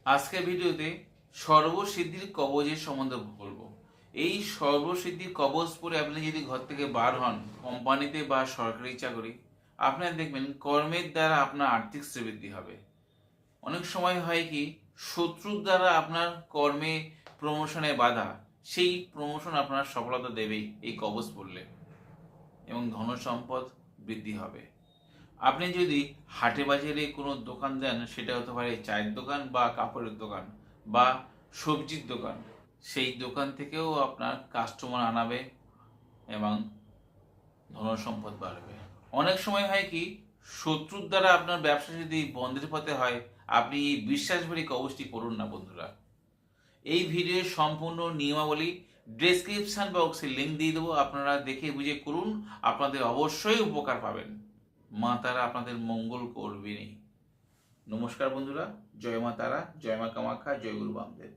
আজকের ভিডিওতে সর্বসিদ্ধির কবচের সম্বন্ধে বলবো। এই সর্বসিদ্ধির কবচ পরে আপনি যদি ঘর থেকে বার হন, কোম্পানিতে বা সরকারি চাকরি, আপনার দেখবেন কর্মের দ্বারা আপনার আর্থিক শ্রীবৃদ্ধি হবে। অনেক সময় হয় কি, শত্রুর দ্বারা আপনার কর্মে প্রমোশনে বাধা, সেই প্রমোশন আপনার সফলতা দেবেই এই কবচ পড়লে, এবং ধন সম্পদ বৃদ্ধি হবে। আপনি যদি হাটে বাজারে কোনো দোকান দেন, সেটা হতে পারে চায়ের দোকান বা কাপড়ের দোকান বা সবজির দোকান, সেই দোকান থেকেও আপনার কাস্টমার আনাবে এবং ধনসম্পদ বাড়বে। অনেক সময় হয় কি, শত্রুর দ্বারা আপনার ব্যবসা যদি বন্ধের পথে হয়, আপনি এই বিশ্বাসভরি কবচটি করুন না বন্ধুরা। এই ভিডিওর সম্পূর্ণ নিয়মাবলী ডেসক্রিপশন বক্সে লিঙ্ক দিয়ে দেবো, আপনারা দেখে বুঝে করুন, আপনাদের অবশ্যই উপকার পাবেন। মা তারা আপনাদের মঙ্গল করবেনই। নমস্কার বন্ধুরা, জয় মা তারা, জয় মা কামাখ্যা, জয় গুরু বামদেব।